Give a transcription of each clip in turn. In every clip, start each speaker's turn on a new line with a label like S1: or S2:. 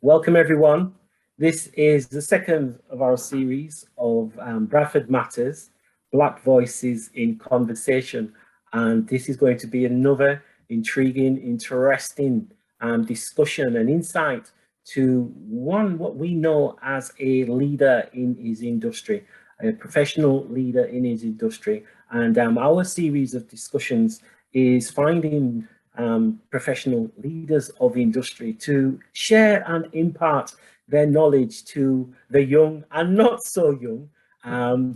S1: Welcome everyone. This is the second of our series of Bradford Matters, Black Voices in Conversation. And this is going to be another intriguing, interesting discussion and insight to what we know as a leader in his industry, a professional leader in his industry. And our series of discussions is finding professional leaders of industry to share and impart their knowledge to the young and not so young,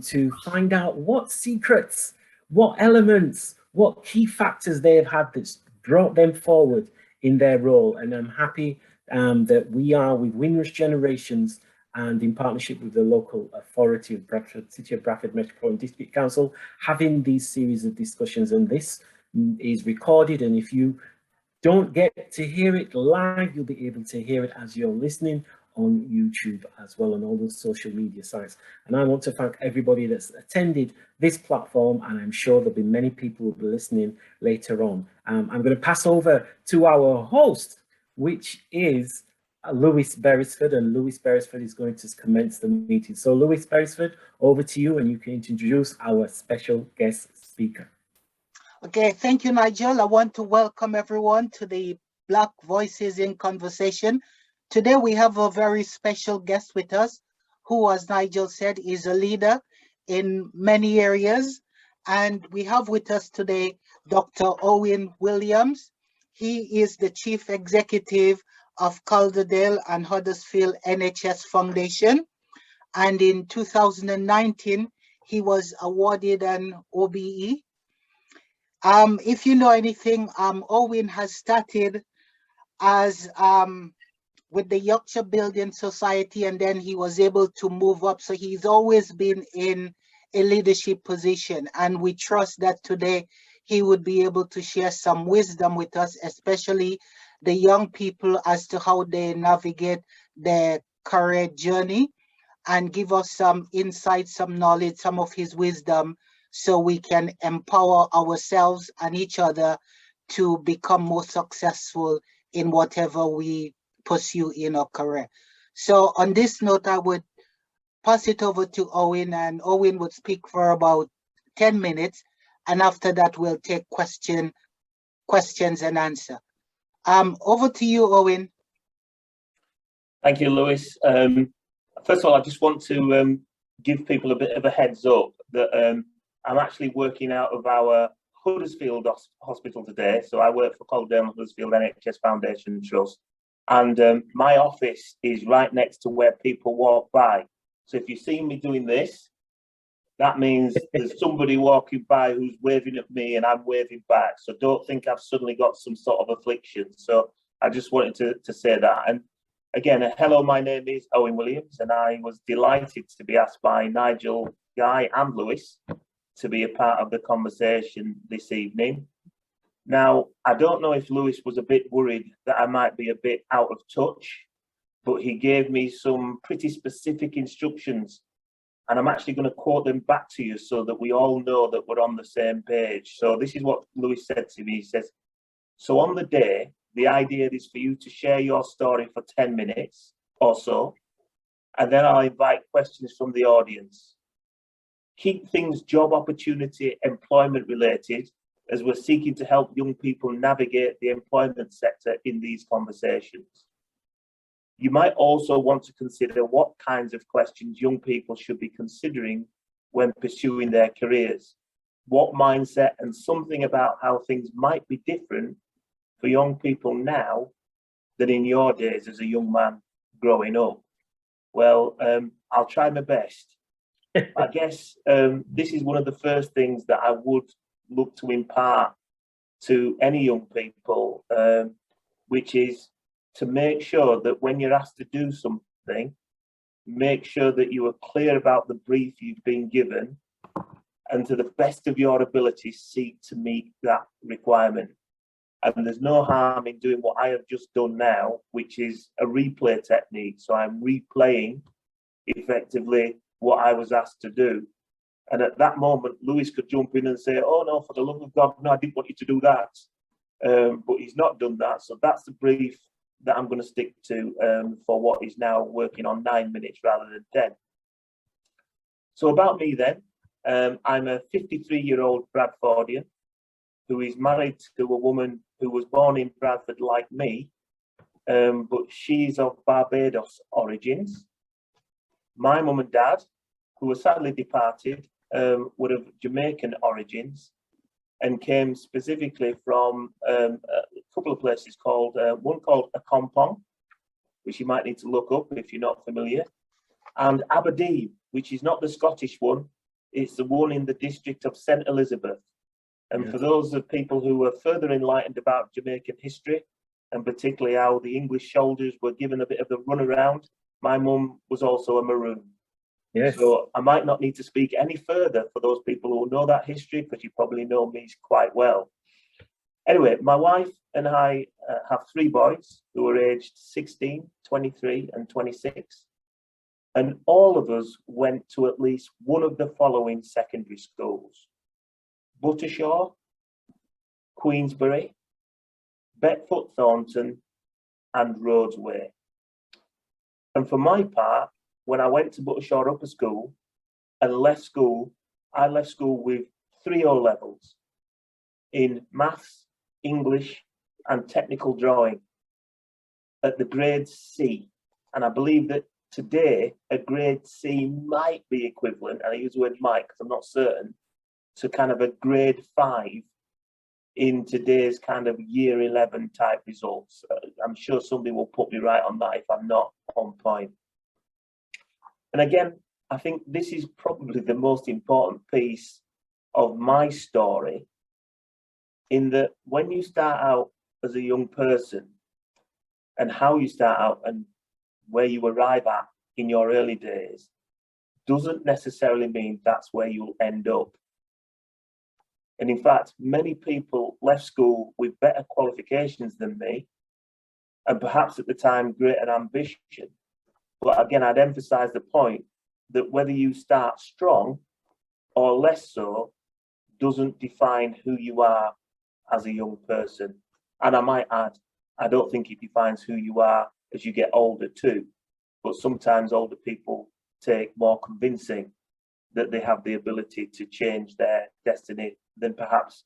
S1: to find out what secrets, what elements, what key factors they have had that's brought them forward in their role. And I'm happy that we are with Windrush Generations and in partnership with the local authority of Bradford, City of Bradford Metropolitan District Council, having these series of discussions. And this is recorded, and if you don't get to hear it live, you'll be able to hear it as you're listening on YouTube as well, on all those social media sites. And I want to thank everybody that's attended this platform, and I'm sure there'll be many people who will be listening later on. I'm going to pass over to our host, which is Lewis Beresford, and Lewis Beresford is going to commence the meeting. So Lewis Beresford, over to you, and you can introduce our special guest speaker.
S2: Okay, thank you, Nigel. I want to welcome everyone to the Black Voices in Conversation. Today we have a very special guest with us, who, as Nigel said, is a leader in many areas. And we have with us today Dr. Owen Williams. He is the Chief Executive of Calderdale and Huddersfield NHS Foundation. And in 2019, he was awarded an OBE. If you know anything, Owen has started as with the Yorkshire Building Society, and then he was able to move up. So he's always been in a leadership position, and we trust that today he would be able to share some wisdom with us, especially the young people, as to how they navigate their career journey, and give us some insight, some knowledge, some of his wisdom, so we can empower ourselves and each other to become more successful in whatever we pursue in our career. So on this note, I would pass it over to Owen, and Owen would speak for about 10 minutes. And after that, we'll take questions and answer. Over to you, Owen.
S3: Thank you, Lewis. First of all, I just want to give people a bit of a heads up that I'm actually working out of our Huddersfield hospital today. So I work for Calderdale and Huddersfield NHS Foundation Trust. And my office is right next to where people walk by. So if you see me doing this, that means there's somebody walking by who's waving at me and I'm waving back. So don't think I've suddenly got some sort of affliction. So I just wanted to say that. And again, hello, my name is Owen Williams, and I was delighted to be asked by Nigel, Guy and Lewis to be a part of the conversation this evening. Now, I don't know if Lewis was a bit worried that I might be a bit out of touch, but he gave me some pretty specific instructions, and I'm actually going to quote them back to you so that we all know that we're on the same page. So this is what Lewis said to me. He says, so on the day, the idea is for you to share your story for 10 minutes or so, and then I'll invite questions from the audience. Keep things job opportunity, employment related, as we're seeking to help young people navigate the employment sector in these conversations. You might also want to consider what kinds of questions young people should be considering when pursuing their careers, what mindset and something about how things might be different for young people now than in your days as a young man growing up. Well, I'll try my best. I guess this is one of the first things that I would look to impart to any young people, which is to make sure that when you're asked to do something, make sure that you are clear about the brief you've been given, and to the best of your ability, seek to meet that requirement. And there's no harm in doing what I have just done now, which is a replay technique. So I'm replaying effectively what I was asked to do. And at that moment, Lewis could jump in and say, oh no, for the love of God, no, I didn't want you to do that. But he's not done that. So that's the brief that I'm going to stick to for what is now working on 9 minutes rather than 10. So about me then, I'm a 53-year-old Bradfordian who is married to a woman who was born in Bradford like me, but she's of Barbados origins. My mum and dad, who were sadly departed, were of Jamaican origins and came specifically from a couple of places called, one called Accompong, which you might need to look up if you're not familiar, and Aberdeen, which is not the Scottish one, it's the one in the district of St. Elizabeth. And
S1: Yes.
S3: for those of people who are further enlightened about Jamaican history, and particularly how the English soldiers were given a bit of a runaround, my mum was also a Maroon.
S1: Yes.
S3: So I might not need to speak any further for those people who know that history, because you probably know me quite well. Anyway, my wife and I have 3 boys who are aged 16, 23 and 26. And all of us went to at least one of the following secondary schools: Buttershaw, Queensbury, Betford Thornton and Rhodesway. And for my part, when I went to Buttershaw Upper School and left school, I left school with 3 O levels in maths, English and technical drawing at the grade C. And I believe that today a grade C might be equivalent, and I use the word might because I'm not certain, to kind of a grade 5 in today's kind of year 11 type results. I'm sure somebody will put me right on that if I'm not on point. And again, I think this is probably the most important piece of my story, in that when you start out as a young person and how you start out and where you arrive at in your early days doesn't necessarily mean that's where you'll end up. And in fact, many people left school with better qualifications than me, and perhaps at the time greater ambition. But again, I'd emphasize the point that whether you start strong or less so doesn't define who you are as a young person. And I might add, I don't think it defines who you are as you get older too. But sometimes older people take more convincing that they have the ability to change their destiny than perhaps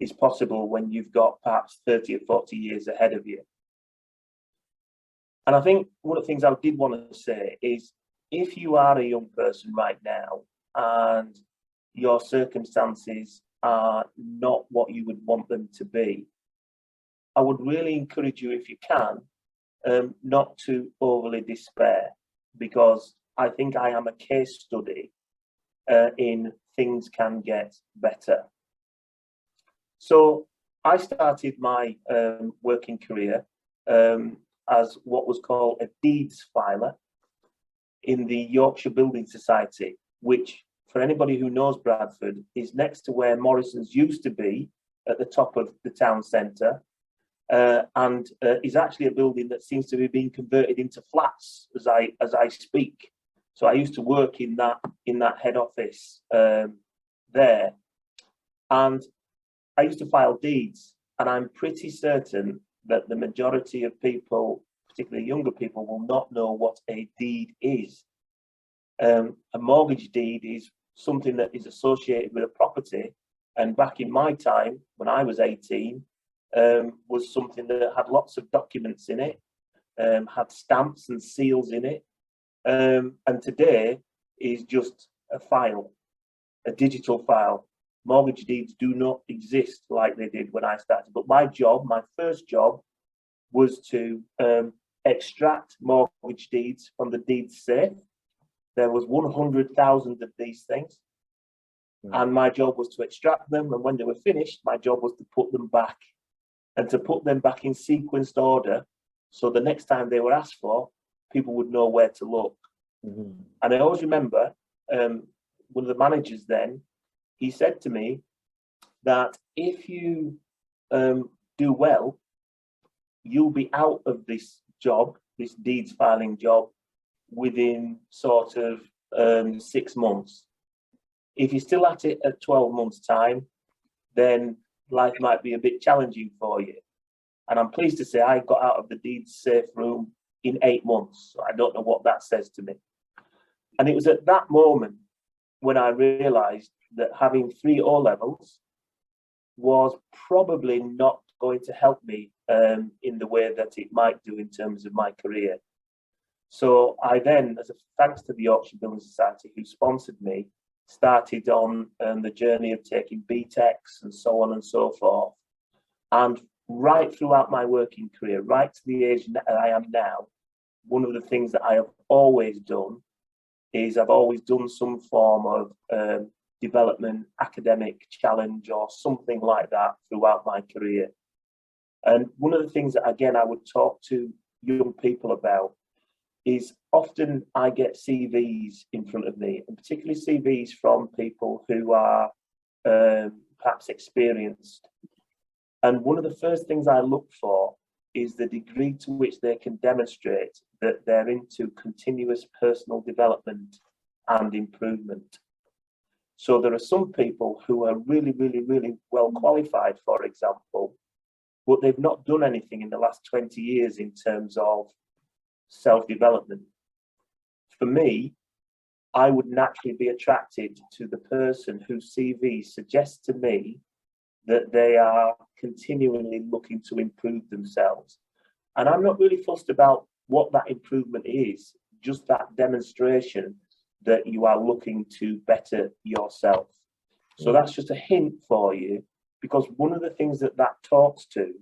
S3: is possible when you've got perhaps 30 or 40 years ahead of you. And I think one of the things I did want to say is, if you are a young person right now and your circumstances are not what you would want them to be, I would really encourage you, if you can, not to overly despair, because I think I am a case study in things can get better. So I started my working career as what was called a deeds filer in the Yorkshire Building Society, which, for anybody who knows Bradford, is next to where Morrison's used to be at the top of the town centre, and is actually a building that seems to be being converted into flats as I speak. So I used to work in that head office there, and I used to file deeds. And I'm pretty certain that the majority of people, particularly younger people, will not know what a deed is. A mortgage deed is something that is associated with a property, and back in my time when I was 18, was something that had lots of documents in it, had stamps and seals in it, and today is just a file, a digital file. Mortgage deeds do not exist like they did when I started. But my job, my first job, was to extract mortgage deeds from the deeds safe. There was 100,000 of these things. Right. And my job was to extract them. And when they were finished, my job was to put them back, and to put them back in sequenced order. So the next time they were asked for, people would know where to look. Mm-hmm. And I always remember one of the managers then, he said to me that if you do well, you'll be out of this job, this deeds filing job, within sort of 6 months. If you're still at it at 12 months' time, then life might be a bit challenging for you. And I'm pleased to say I got out of the deed safe room in 8 months. So I don't know what that says to me. And it was at that moment when I realised that having 3 O-levels was probably not going to help me in the way that it might do in terms of my career. So I then, thanks to the Yorkshire Building Society who sponsored me, started on the journey of taking BTECs and so on and so forth. And right throughout my working career, right to the age that I am now, one of the things that I have always done is I've always done some form of development, academic challenge or something like that throughout my career. And one of the things that, again, I would talk to young people about is often I get CVs in front of me, and particularly CVs from people who are perhaps experienced. And one of the first things I look for is the degree to which they can demonstrate that they're into continuous personal development and improvement. So there are some people who are really, really, really well qualified, for example, but they've not done anything in the last 20 years in terms of self-development. For me, I would naturally be attracted to the person whose CV suggests to me that they are continually looking to improve themselves. And I'm not really fussed about what that improvement is, just that demonstration that you are looking to better yourself. So that's just a hint for you, because one of the things that that talks to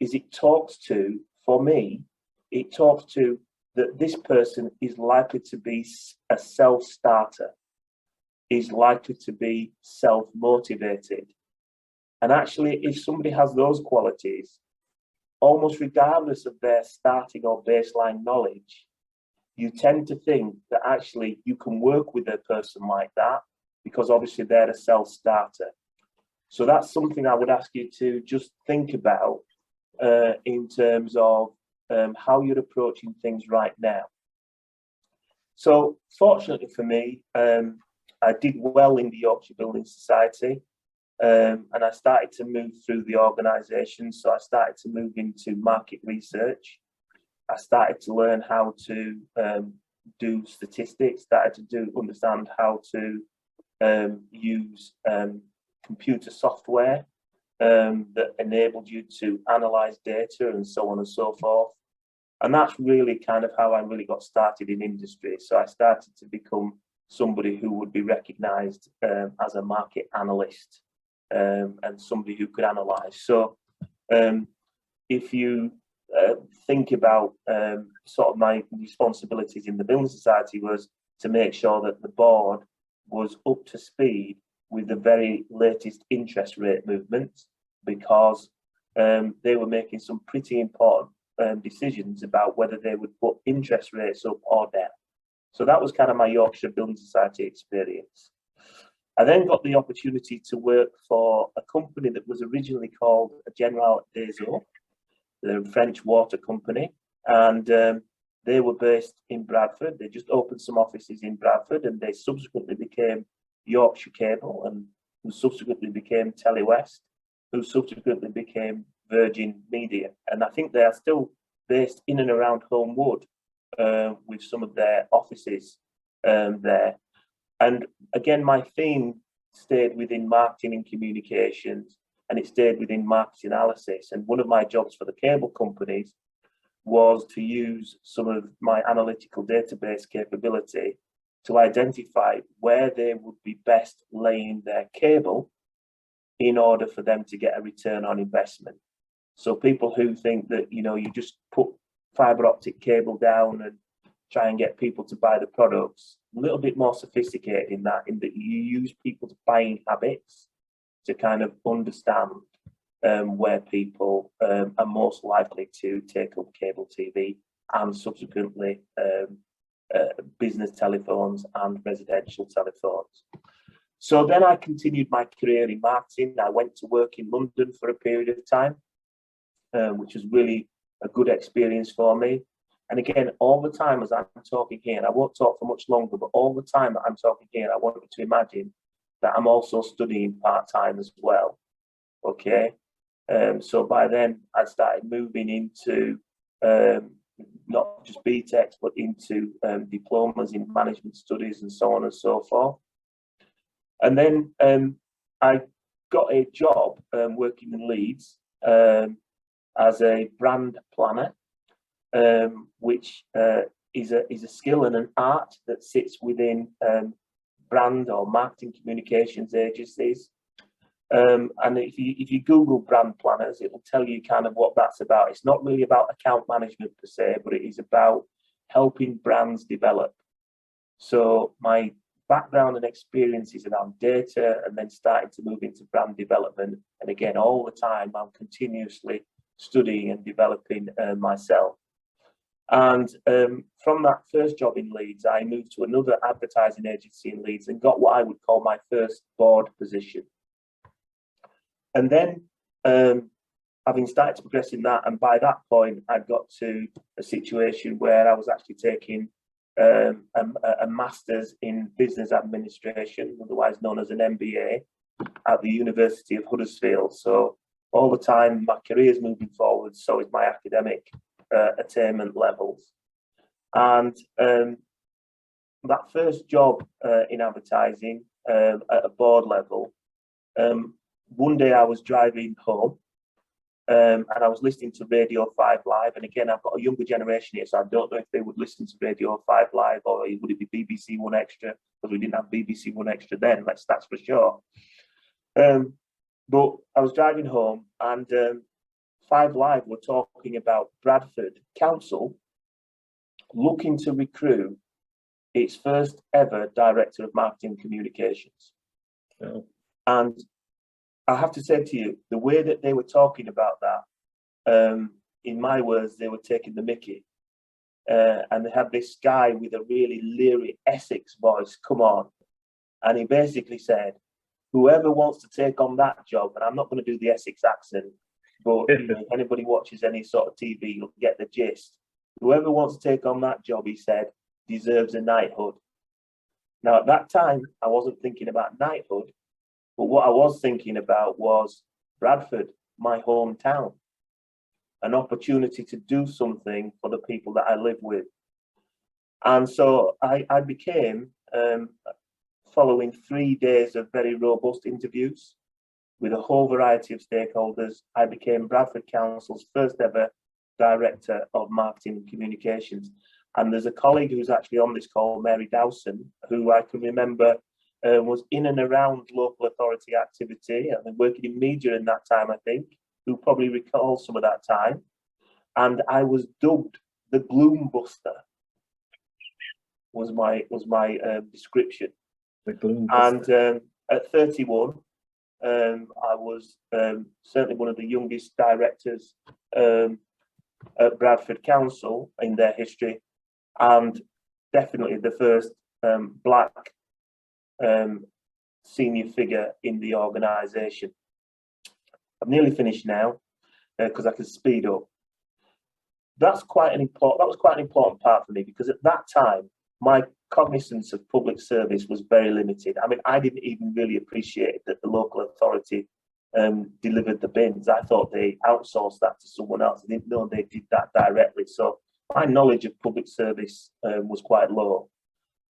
S3: is it talks to, for me, it talks to that this person is likely to be a self-starter, is likely to be self-motivated. And actually, if somebody has those qualities, almost regardless of their starting or baseline knowledge, you tend to think that actually you can work with a person like that because obviously they're a self-starter. So that's something I would ask you to just think about in terms of how you're approaching things right now. So fortunately for me, I did well in the Yorkshire Building Society. And I started to move through the organisation. So I started to move into market research. I started to learn how to do statistics, started to understand how to use computer software that enabled you to analyse data and so on and so forth. And that's really kind of how I really got started in industry. So I started to become somebody who would be recognised as a market analyst. And somebody who could analyse. So if you think about sort of my responsibilities in the Building Society was to make sure that the board was up to speed with the very latest interest rate movements, because they were making some pretty important decisions about whether they would put interest rates up or down. So that was kind of my Yorkshire Building Society experience. I then got the opportunity to work for a company that was originally called General des Eaux, the French water company, and they were based in Bradford. They just opened some offices in Bradford, and they subsequently became Yorkshire Cable, and who subsequently became Telewest, who subsequently became Virgin Media. And I think they are still based in and around Homewood with some of their offices there. And again, my theme stayed within marketing and communications, and it stayed within market analysis. And one of my jobs for the cable companies was to use some of my analytical database capability to identify where they would be best laying their cable in order for them to get a return on investment. So people who think that, you know, you just put fibre optic cable down and try and get people to buy the products, a little bit more sophisticated in that you use people's buying habits to kind of understand where people are most likely to take up cable TV and subsequently business telephones and residential telephones. So then I continued my career in marketing. I went to work in London for a period of time, which was really a good experience for me. And again, all the time as I'm talking here, and I won't talk for much longer, but all the time that I'm talking here, I want you to imagine that I'm also studying part-time as well, okay? So by then, I'd started moving into not just BTECs, but into diplomas in management studies and so on and so forth. And then I got a job working in Leeds as a brand planner, which is a skill and an art that sits within brand or marketing communications agencies. And if you Google brand planners, it will tell you kind of what that's about. It's not really about account management per se, but it is about helping brands develop. So my background and experience is around data, and then starting to move into brand development. And again, all the time, I'm continuously studying and developing myself. And from that first job in Leeds, I moved to another advertising agency in Leeds and got what I would call my first board position. And then having started to progress in that, and by that point, I'd got to a situation where I was actually taking a master's in business administration, otherwise known as an MBA, at the University of Huddersfield. So all the time, my career is moving forward, so is my academic attainment levels. And that first job in advertising at a board level, one day I was driving home and I was listening to Radio 5 Live. And again, I've got a younger generation here, so I don't know if they would listen to Radio 5 Live, or would it be BBC One Extra, because we didn't have BBC One Extra then, that's for sure. But I was driving home, and 5 Live were talking about Bradford Council looking to recruit its first ever director of marketing communications.
S1: Oh.
S3: And I have to say to you, the way that they were talking about that, in my words, they were taking the mickey. And they had this guy with a really lyric Essex voice come on. And he basically said, whoever wants to take on that job, and I'm not going to do the Essex accent, but you know, if anybody watches any sort of TV, you'll get the gist. Whoever wants to take on that job, he said, deserves a knighthood. Now, at that time, I wasn't thinking about knighthood, but what I was thinking about was Bradford, my hometown, an opportunity to do something for the people that I live with. And so I became, following 3 days of very robust interviews with a whole variety of stakeholders, I became Bradford Council's first ever Director of Marketing and Communications. And there's a colleague who's actually on this call, Mary Dowson, who I can remember was in and around local authority activity. I've been working in media in that time, I think, who probably recalls some of that time. And I was dubbed the Gloom Buster, was my description.
S1: The Gloom Buster.
S3: And at 31, I was certainly one of the youngest directors at Bradford Council in their history, and definitely the first black senior figure in the organisation. I've nearly finished now because I can speed up. That was quite an important part for me, because at that time my cognizance of public service was very limited. I mean, I didn't even really appreciate that the local authority delivered the bins. I thought they outsourced that to someone else. I didn't know they did that directly. So my knowledge of public service was quite low.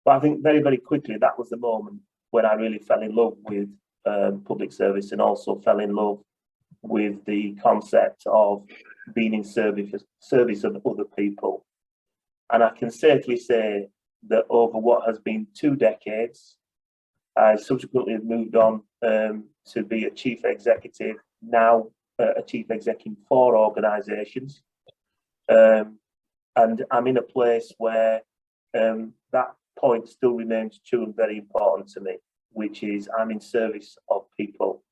S3: But I think very, very quickly, that was the moment when I really fell in love with public service, and also fell in love with the concept of being in service of other people. And I can safely say that over what has been 2 decades, I subsequently moved on to be a chief executive, now a chief executive for organisations. And I'm in a place where that point still remains true and very important to me, which is I'm in service of people.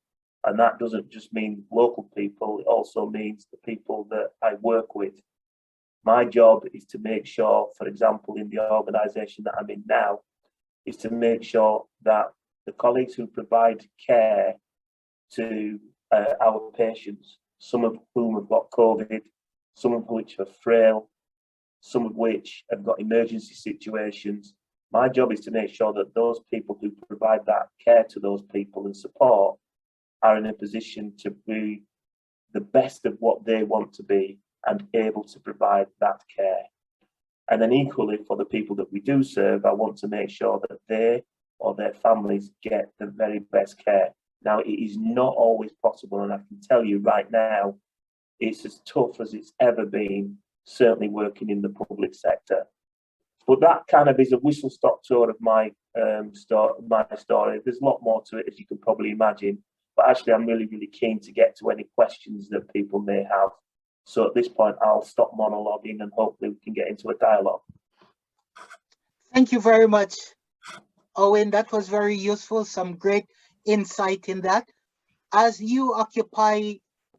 S3: And that doesn't just mean local people, it also means the people that I work with. My job is to make sure, for example, in the organisation that I'm in now, is to make sure that the colleagues who provide care to our patients, some of whom have got COVID, some of which are frail, some of which have got emergency situations. My job is to make sure that those people who provide that care to those people and support are in a position to be the best of what they want to be and able to provide that care. And then equally for the people that we do serve, I want to make sure that they or their families get the very best care. Now, it is not always possible, and I can tell you right now, it's as tough as it's ever been, certainly working in the public sector. But that kind of is a whistle-stop tour of my story. There's a lot more to it, as you can probably imagine. But actually, I'm really, really keen to get to any questions that people may have. So at this point, I'll stop monologuing and hopefully we can get into a dialogue.
S2: Thank you very much, Owen. That was very useful, some great insight in that. As you occupy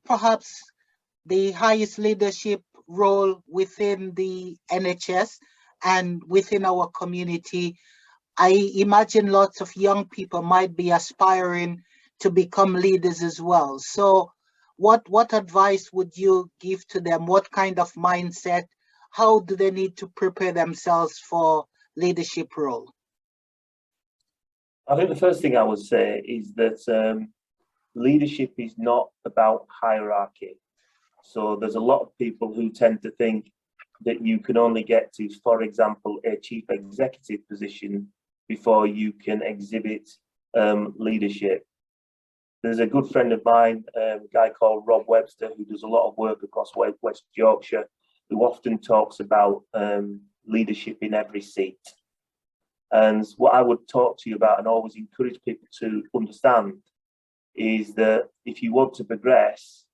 S2: perhaps the highest leadership role within the NHS and within our community, I imagine lots of young people might be aspiring to become leaders as well. So what advice would you give to them? What kind of mindset? How do they need to prepare themselves for leadership role?
S3: I think the first thing I would say is that leadership is not about hierarchy. So there's a lot of people who tend to think that you can only get to, for example, a chief executive position before you can exhibit leadership. There's a good friend of mine, a guy called Rob Webster, who does a lot of work across West Yorkshire, who often talks about leadership in every seat. And what I would talk to you about and always encourage people to understand is that if you want to progress,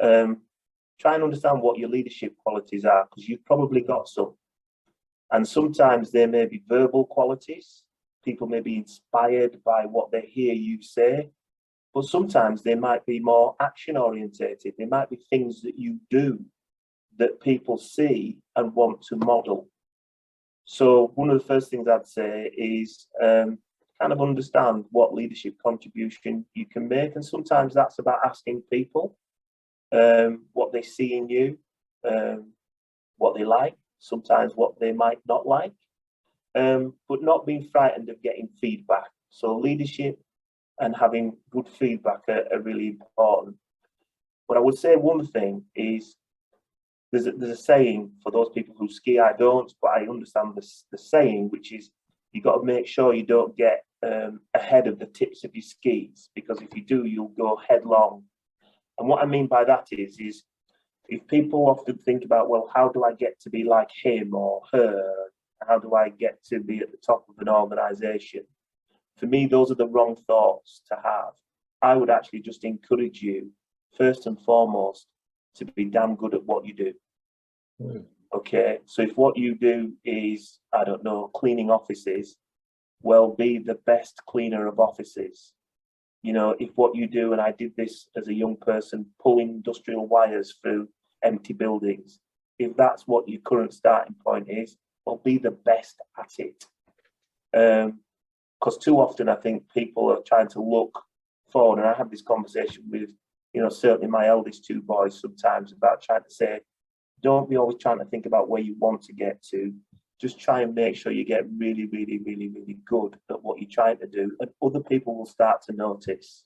S3: try and understand what your leadership qualities are, because you've probably got some. And sometimes they may be verbal qualities. People may be inspired by what they hear you say, but sometimes they might be more action orientated. They might be things that you do that people see and want to model. So one of the first things I'd say is kind of understand what leadership contribution you can make. And sometimes that's about asking people what they see in you, what they like, sometimes what they might not like, but not being frightened of getting feedback. So leadership and having good feedback are really important. But I would say one thing is there's a saying for those people who ski. I don't, but I understand the saying, which is you got to make sure you don't get ahead of the tips of your skis, because if you do, you'll go headlong. And what I mean by that is if people often think about, well, how do I get to be like him or her? How do I get to be at the top of an organization? For me, those are the wrong thoughts to have. I would actually just encourage you, first and foremost, to be damn good at what you do. Okay, so if what you do is, I don't know, cleaning offices, well, be the best cleaner of offices. You know, if what you do, and I did this as a young person, pulling industrial wires through empty buildings, if that's what your current starting point is, well, be the best at it. Because too often I think people are trying to look forward, and I have this conversation with, you know, certainly my eldest two boys sometimes about trying to say, don't be always trying to think about where you want to get to. Just try and make sure you get really, really, really, really good at what you're trying to do, and other people will start to notice.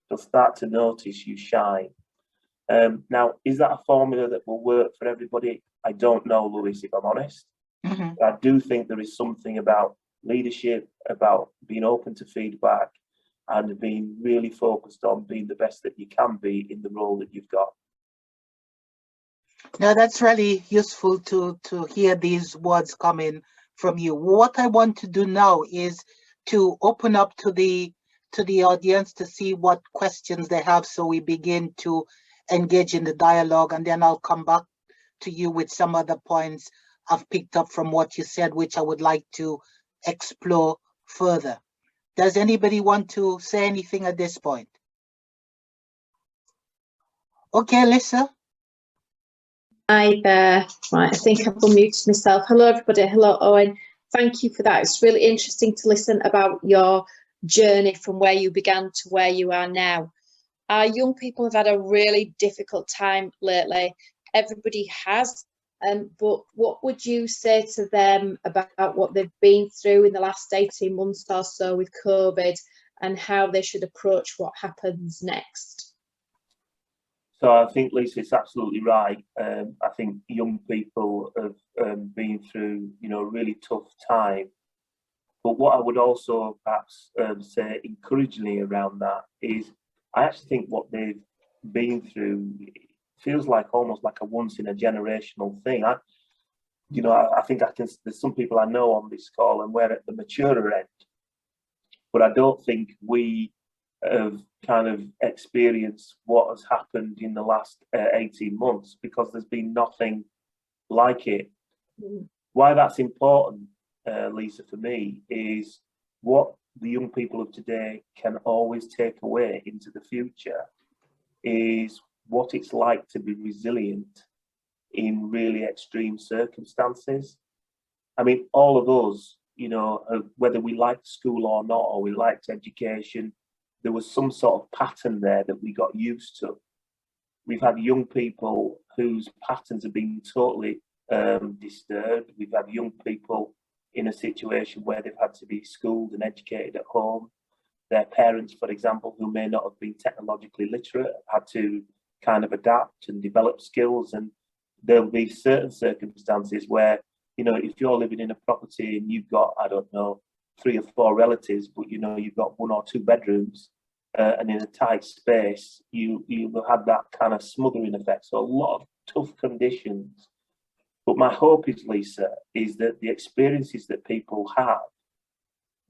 S3: They'll start to notice you shine. Now, is that a formula that will work for everybody? I don't know, Lewis, if I'm honest.
S2: Mm-hmm.
S3: I do think there is something about leadership, about being open to feedback, and being really focused on being the best that you can be in the role that you've got.
S2: Now, that's really useful to hear these words coming from you. What I want to do now is to open up to the audience to see what questions they have, so we begin to engage in the dialogue, and then I'll come back to you with some other points I've picked up from what you said, which I would like to explore further. Does anybody want to say anything at this point? Okay, Lisa.
S4: Hi there. Right, I think I've unmuted myself. Hello, everybody. Hello, Owen. Thank you for that. It's really interesting to listen about your journey from where you began to where you are now. Our young people have had a really difficult time lately. Everybody has. But what would you say to them about what they've been through in the last 18 months or so with COVID, and how they should approach what happens next?
S3: So I think Lisa's absolutely right. I think young people have been through, a really tough time. But what I would also perhaps say encouragingly around that is, I actually think what they've been through feels like almost like a once in a generational thing. I think there's some people I know on this call and we're at the maturer end, but I don't think we have kind of experienced what has happened in the last 18 months, because there's been nothing like it. Why that's important, Lisa, for me, is what the young people of today can always take away into the future is what it's like to be resilient in really extreme circumstances. I mean, all of us, whether we liked school or not, or we liked education, there was some sort of pattern there that we got used to. We've had young people whose patterns have been totally disturbed. We've had young people in a situation where they've had to be schooled and educated at home. Their parents, for example, who may not have been technologically literate, have had to kind of adapt and develop skills. And there'll be certain circumstances where, if you're living in a property and you've got, I don't know, 3 or 4 relatives, but you've got 1 or 2 bedrooms, and in a tight space, you will have that kind of smothering effect. So a lot of tough conditions. But my hope is, Lisa, is that the experiences that people have,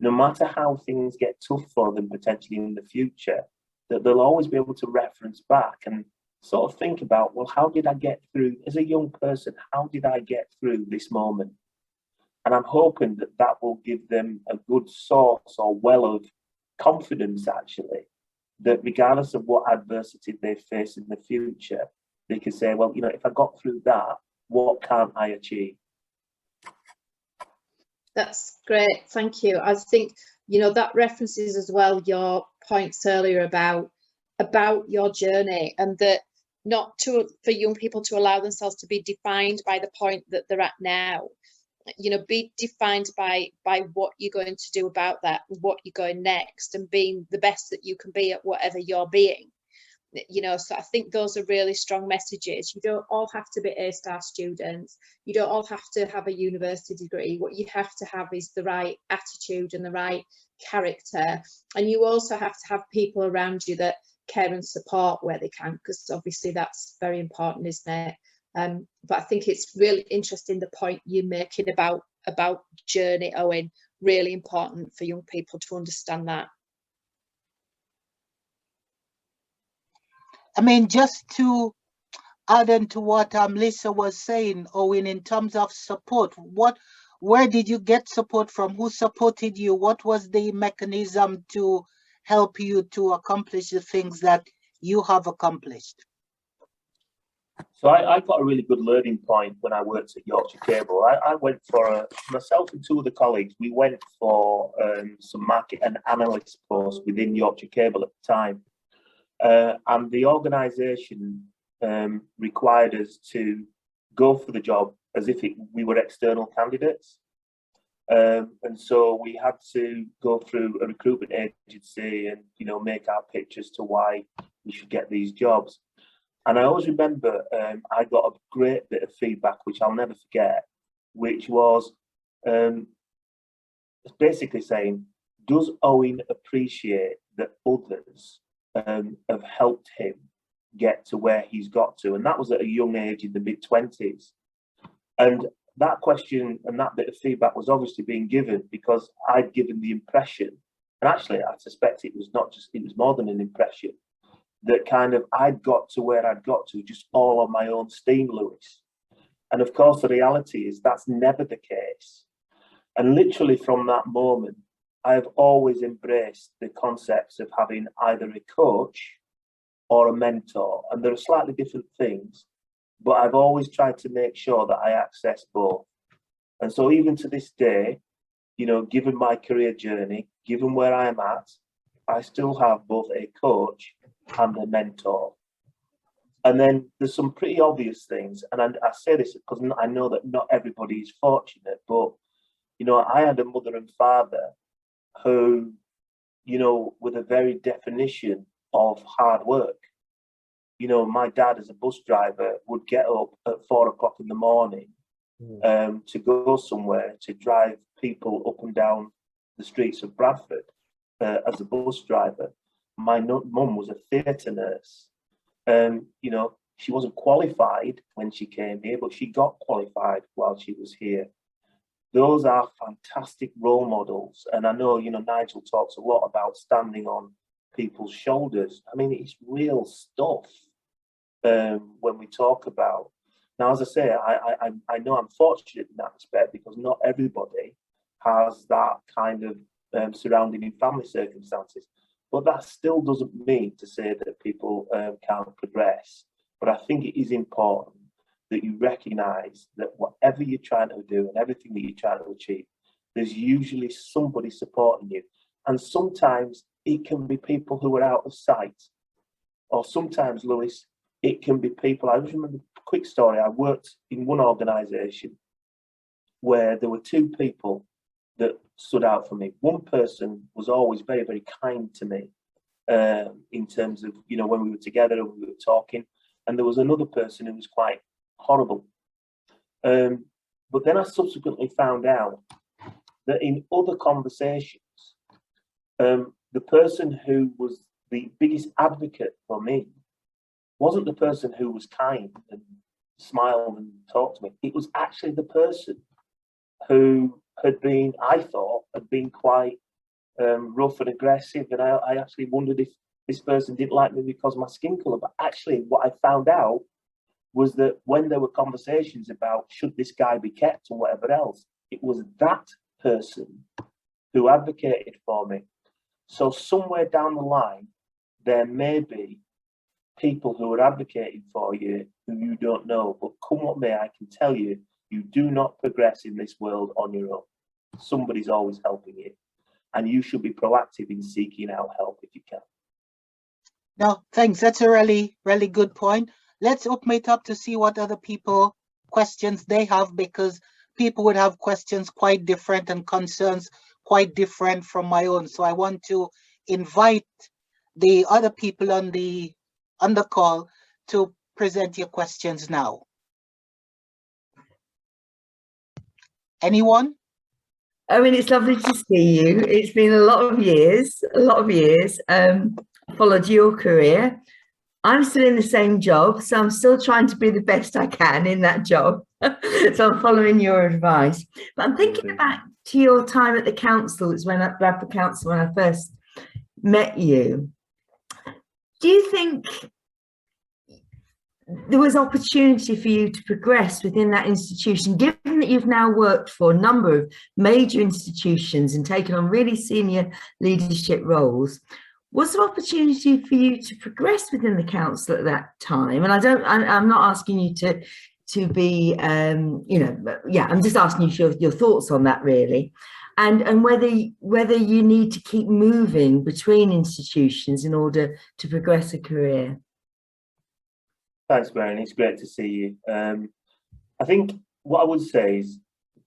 S3: no matter how things get tough for them potentially in the future, that they'll always be able to reference back and sort of think about, well, how did I get through, as a young person, how did I get through this moment? And I'm hoping that that will give them a good source or well of confidence, actually, that regardless of what adversity they face in the future, they can say, well, if I got through that, what can't I achieve?
S4: That's great, thank you. I think, that references as well your points earlier about your journey, and that for young people to allow themselves to be defined by the point that they're at now. Be defined by what you're going to do about that, what you're going next, and being the best that you can be at whatever you're being. So I think those are really strong messages. You don't all have to be A-star students. You don't all have to have a university degree. What you have to have is the right attitude and the right character. And you also have to have people around you that care and support where they can, because obviously that's very important, isn't it? But I think it's really interesting, the point you're making about journey, Owen. Really important for young people to understand that.
S2: I mean, just to add on to what Lisa was saying, Owen, in terms of support, where did you get support from? Who supported you? What was the mechanism to help you to accomplish the things that you have accomplished?
S3: So I got a really good learning point when I worked at Yorkshire Cable. I went for myself and 2 other colleagues, we went for some market and analyst posts within Yorkshire Cable at the time. And the organisation required us to go for the job as if we were external candidates. And so we had to go through a recruitment agency and, make our pitch as to why we should get these jobs. And I always remember I got a great bit of feedback, which I'll never forget, which was basically saying, does Owen appreciate that others have helped him get to where he's got to? And that was at a young age, in the mid-20s. And that question and that bit of feedback was obviously being given because I'd given the impression, and actually I suspect it was more than an impression, that kind of I'd got to where I'd got to just all on my own steam, Lewis. And of course the reality is that's never the case. And literally from that moment, I've always embraced the concepts of having either a coach or a mentor, and they're slightly different things, but I've always tried to make sure that I access both. And so even to this day, given my career journey, given where I'm at, I still have both a coach and a mentor. And then there's some pretty obvious things, and I say this because I know that not everybody is fortunate, but I had a mother and father who, were the very definition of hard work. you know, my dad as a bus driver would get up at 4 o'clock in the morning to go somewhere, to drive people up and down the streets of Bradford as a bus driver. My mum was a theatre nurse. You know, she wasn't qualified when she came here, but she got qualified while she was here. Those are fantastic role models. And I know, you know, Nigel talks a lot about standing on people's shoulders. I mean, it's real stuff when we talk about. Now, as I say, I know I'm fortunate in that respect, because not everybody has that kind of surrounding in family circumstances. But that still doesn't mean to say that people can't progress. But I think it is important that you recognise that whatever you're trying to do and everything that you're trying to achieve, there's usually somebody supporting you. And sometimes it can be people who are out of sight. Or sometimes, Lewis, it can be people. I just remember a quick story. I worked in one organisation where there were two people that stood out for me. One person was always very, very kind to me in terms of, you know, when we were together and we were talking. And there was another person who was quite horrible. But then I subsequently found out that in other conversations, the person who was the biggest advocate for me wasn't the person who was kind and smiled and talked to me. It was actually the person who had been, I thought, had been quite rough and aggressive. And I actually wondered if this person didn't like me because of my skin colour. But actually, what I found out was that when there were conversations about should this guy be kept or whatever else, it was that person who advocated for me. So somewhere down the line, there may be people who are advocating for you who you don't know. But come what may, I can tell you, you do not progress in this world on your own. Somebody's always helping you. And you should be proactive in seeking out help if you can.
S2: No, thanks. That's a really, really good point. Let's open it up to see what other people questions they have, because people would have questions quite different and concerns quite different from my own. So I want to invite the other people on the call to present your questions now. Anyone?
S5: I mean, it's lovely to see you. It's been a lot of years. Followed your career. I'm still in the same job, so I'm still trying to be the best I can in that job. So I'm following your advice. But I'm thinking back to your time at the council. It's when at Bradford Council when I first met you. Do you think there was opportunity for you to progress within that institution, given that you've now worked for a number of major institutions and taken on really senior leadership roles? Was there opportunity for you to progress within the council at that time? And I'm not asking you to be, you know, yeah, I'm just asking you your thoughts on that, really. And whether you need to keep moving between institutions in order to progress a career.
S3: Thanks, Mary. It's great to see you. I think what I would say is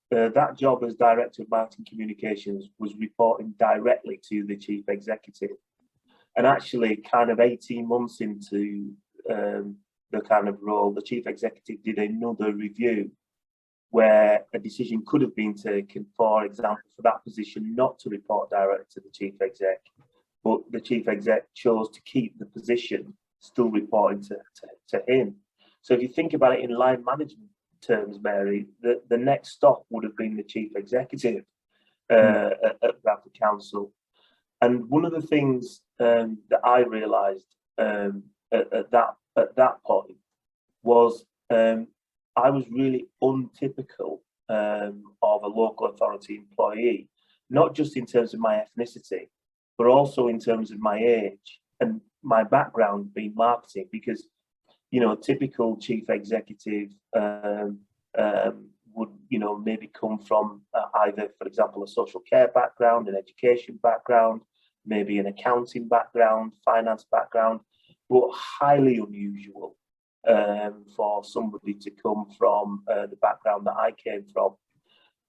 S3: that job as Director of Marketing Communications was reporting directly to the Chief Executive. And actually, kind of 18 months into the kind of role, the Chief Executive did another review where a decision could have been taken, for example, for that position not to report directly to the Chief Exec, but the Chief Exec chose to keep the position still reporting to him. So if you think about it in line management terms, Mary, the next stop would have been the Chief Executive at Bradford Council. And one of the things that I realised at that point was I was really untypical of a local authority employee, not just in terms of my ethnicity, but also in terms of my age and my background being marketing, because, you know, a typical chief executive would, you know, maybe come from either, for example, a social care background, an education background, maybe an accounting background, finance background, but highly unusual for somebody to come from the background that I came from.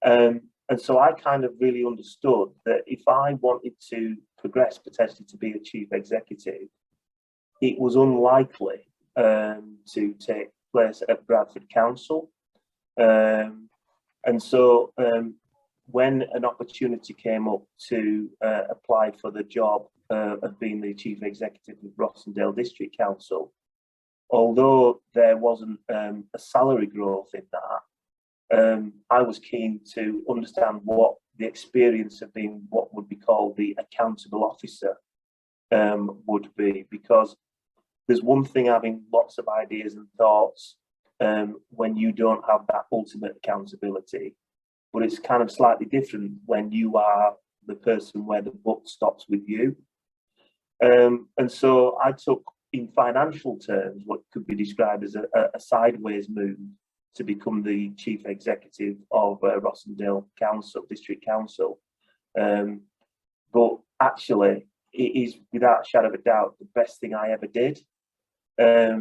S3: And so I kind of really understood that if I wanted to progress potentially to be a chief executive, it was unlikely to take place at Bradford Council. And so when an opportunity came up to apply for the job of being the Chief Executive of Rossendale District Council, although there wasn't a salary growth in that, I was keen to understand what the experience of being what would be called the accountable officer would be, because there's one thing having lots of ideas and thoughts when you don't have that ultimate accountability, but it's kind of slightly different when you are the person where the buck stops with you. And so I took, in financial terms, what could be described as a sideways move to become the Chief Executive of Rossendale Council, District Council. But actually, it is without a shadow of a doubt the best thing I ever did,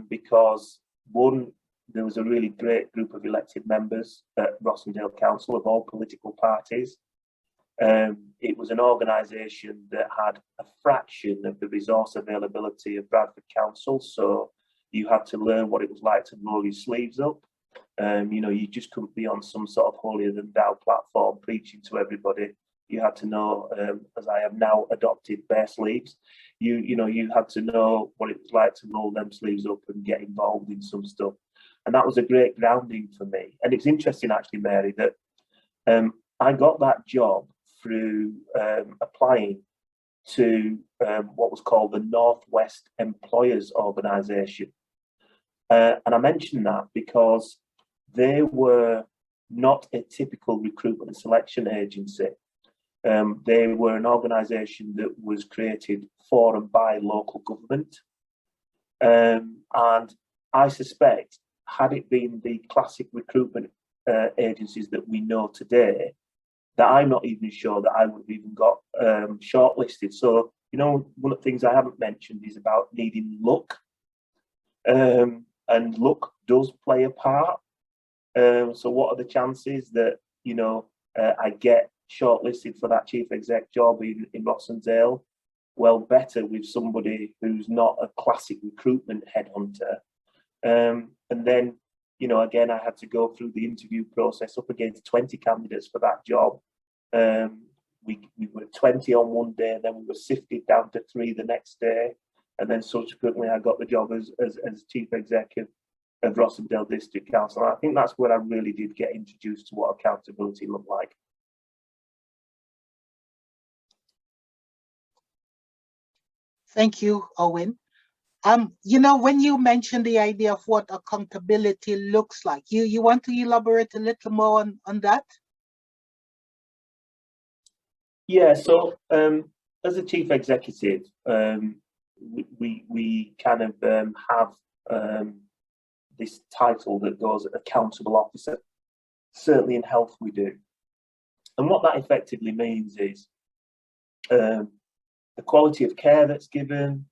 S3: because one, there was a really great group of elected members at Rossendale Council of all political parties. It was an organisation that had a fraction of the resource availability of Bradford Council, so you had to learn what it was like to roll your sleeves up. You know, you just couldn't be on some sort of holier than thou platform preaching to everybody. You had to know, as I have now adopted, bare sleeves. You know, you had to know what it was like to roll them sleeves up and get involved in some stuff. And that was a great grounding for me. And it's interesting, actually, Mary, that I got that job through applying to what was called the Northwest Employers Organisation. And I mention that because they were not a typical recruitment and selection agency. They were an organisation that was created for and by local government. And I suspect, had it been the classic recruitment agencies that we know today, that I'm not even sure that I would have even got shortlisted. So, you know, one of the things I haven't mentioned is about needing luck. And luck does play a part. So what are the chances that, you know, I get shortlisted for that chief exec job in Rossendale? Well, better with somebody who's not a classic recruitment headhunter. And then, you know, again, I had to go through the interview process up against 20 candidates for that job. We were 20 on one day, then we were sifted down to 3 the next day. And then subsequently, I got the job as chief executive of Rossendale District Council. And I think that's where I really did get introduced to what accountability looked like.
S2: Thank you, Owen. You know, when you mentioned the idea of what accountability looks like, you want to elaborate a little more on that?
S3: Yeah, so as a chief executive, we kind of have this title that goes accountable officer. Certainly in health we do. And what that effectively means is the quality of care that's given,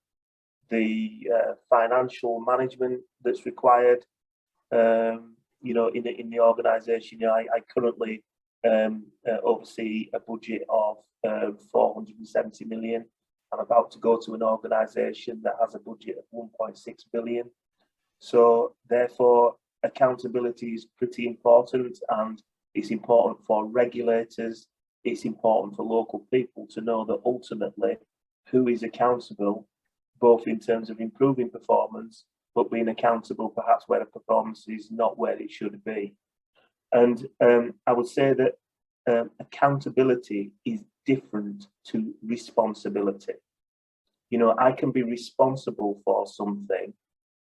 S3: the financial management that's required, you know, in the organisation. You know, I currently oversee a budget of 470 million. I'm about to go to an organisation that has a budget of 1.6 billion. So therefore, accountability is pretty important, and it's important for regulators. It's important for local people to know that ultimately who is accountable, both in terms of improving performance, but being accountable perhaps where a performance is not where it should be. And I would say that accountability is different to responsibility. You know, I can be responsible for something,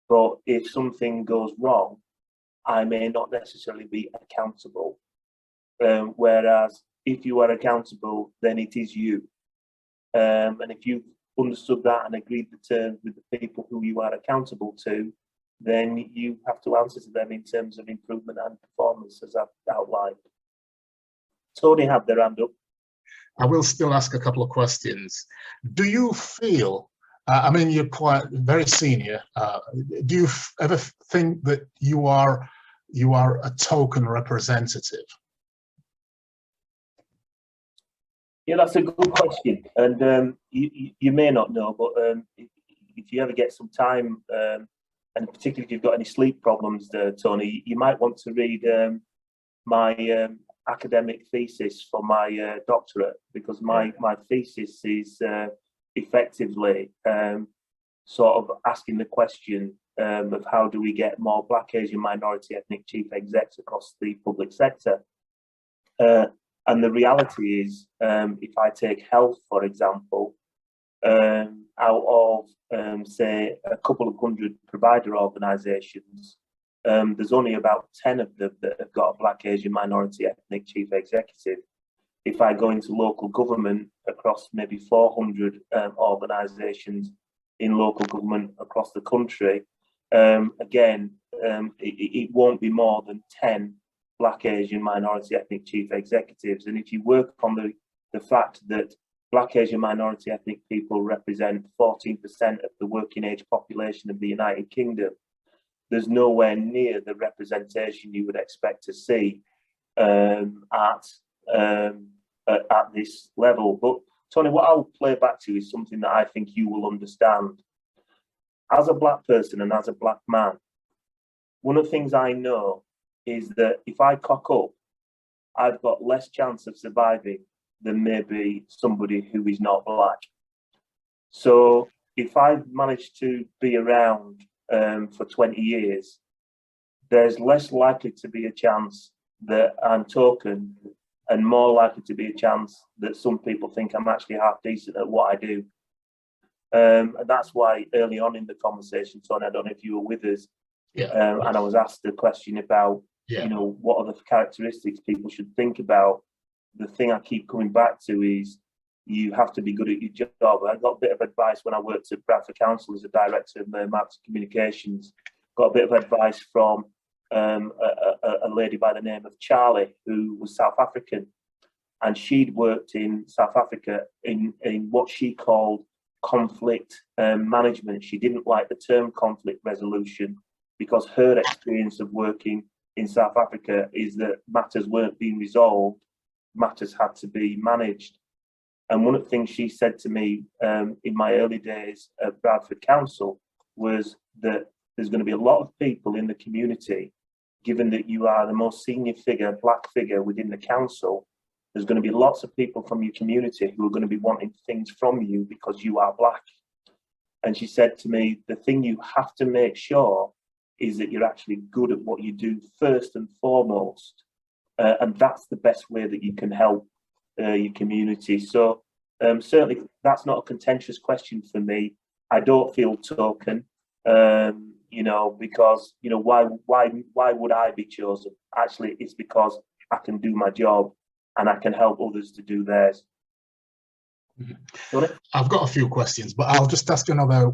S3: but if something goes wrong, I may not necessarily be accountable. Whereas if you are accountable, then it is you. And if you've understood that and agreed the terms with the people who you are accountable to, then you have to answer to them in terms of improvement and performance, as I've outlined. Tony had their hand up.
S6: I will still ask a couple of questions. Do you feel, I mean, you're quite very senior. Do you ever think that you are a token representative?
S3: Yeah, that's a good question. And you may not know, but if you ever get some time and particularly if you've got any sleep problems, Tony, you might want to read my academic thesis for my doctorate, because my thesis is effectively sort of asking the question of how do we get more Black, Asian, minority, ethnic chief execs across the public sector. And the reality is, if I take health, for example, out of, say, a couple of hundred provider organisations, there's only about 10 of them that have got a Black, Asian, minority, ethnic chief executive. If I go into local government across maybe 400 organisations in local government across the country, again, it won't be more than 10 Black, Asian, minority, ethnic chief executives. And if you work on the fact that Black, Asian, minority, ethnic people represent 14% of the working age population of the United Kingdom, there's nowhere near the representation you would expect to see at this level. But Tony, what I'll play back to is something that I think you will understand. As a Black person and as a Black man, one of the things I know is that if I cock up, I've got less chance of surviving than maybe somebody who is not Black. So if I've managed to be around for 20 years, there's less likely to be a chance that I'm token, and more likely to be a chance that some people think I'm actually half decent at what I do. And that's why early on in the conversation, Tony, I don't know if you were with us, and I was asked a question about, you know, what are the characteristics people should think about. The thing I keep coming back to is you have to be good at your job. I got a bit of advice when I worked at Bradford Council as a director of marketing communications. Got a bit of advice from a lady by the name of Charlie, who was South African, and she'd worked in South Africa in what she called conflict management. She didn't like the term conflict resolution because her experience of working in South Africa is that matters weren't being resolved, matters had to be managed. And one of the things she said to me in my early days at Bradford Council was that there's going to be a lot of people in the community, given that you are the most senior figure, Black figure within the council, there's going to be lots of people from your community who are going to be wanting things from you because you are Black. And she said to me, the thing you have to make sure is that you're actually good at what you do first and foremost. And that's the best way that you can help your community. So certainly that's not a contentious question for me. I don't feel token, you know, because, you know, why would I be chosen? Actually, it's because I can do my job and I can help others to do theirs.
S6: I've got a few questions, but I'll just ask you another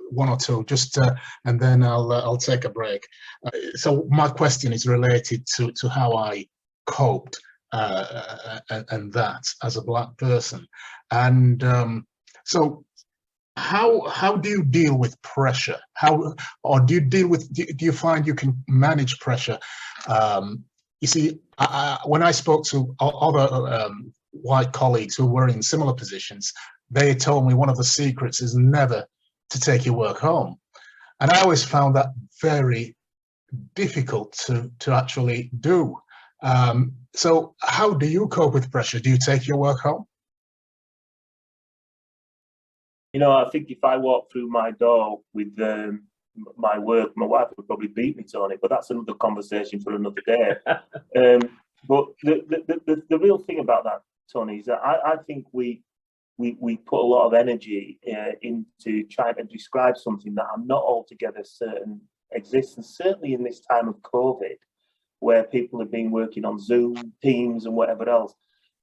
S6: one or two, just and then I'll take a break. So my question is related to how I coped and that as a Black person, and so how do you deal with pressure? Or do you deal with? Do you find you can manage pressure? You see, when I spoke to other white colleagues who were in similar positions, they told me one of the secrets is never to take your work home. And I always found that very difficult to actually do. So how do you cope with pressure? Do you take your work home?
S3: You know, I think if I walk through my door with my work, my wife would probably beat me, Tony, but that's another conversation for another day. But the real thing about that, Tony, is that I think we put a lot of energy into trying to describe something that I'm not altogether certain exists, and certainly in this time of COVID, where people have been working on Zoom, Teams, and whatever else.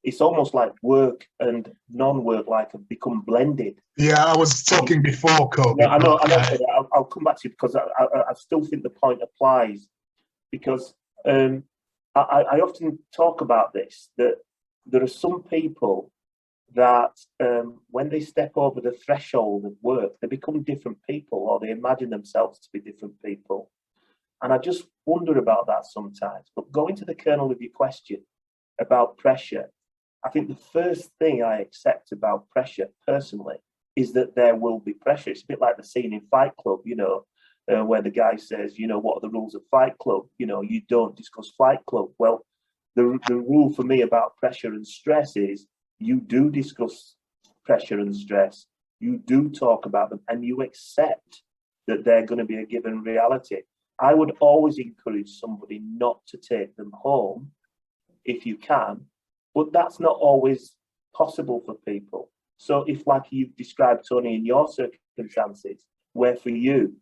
S3: It's almost like work and non-work life have become blended.
S6: Yeah, I was talking before COVID.
S3: Yeah, I know. I'll come back to you because I still think the point applies, because I often talk about this, that there are some people that when they step over the threshold of work, they become different people, or they imagine themselves to be different people. And I just wonder about that sometimes. But going to the kernel of your question about pressure, I think the first thing I accept about pressure personally is that there will be pressure. It's a bit like the scene in Fight Club, you know. where the guy says, you know, what are the rules of Fight Club? You know, you don't discuss Fight Club. Well, the rule for me about pressure and stress is you do discuss pressure and stress. You do talk about them, and you accept that they're going to be a given reality. I would always encourage somebody not to take them home if you can, but that's not always possible for people. So if, like you've described, Tony, in your circumstances, where for you,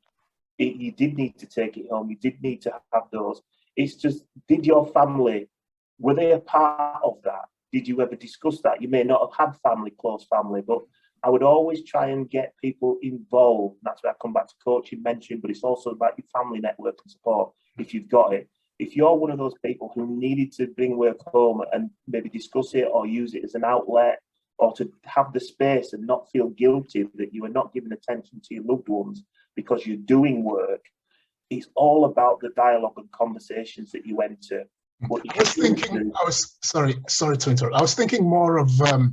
S3: you did need to take it home, you did need to have those, it's just, did your family, were they a part of that? Did you ever discuss that? You may not have had family, close family, but I would always try and get people involved. That's where I come back to coaching, mentoring, but it's also about your family network and support if you've got it. If you're one of those people who needed to bring work home and maybe discuss it or use it as an outlet, or to have the space and not feel guilty that you are not giving attention to your loved ones because you're doing work, it's all about the dialogue and conversations that you enter.
S6: Sorry to interrupt. I was thinking more of the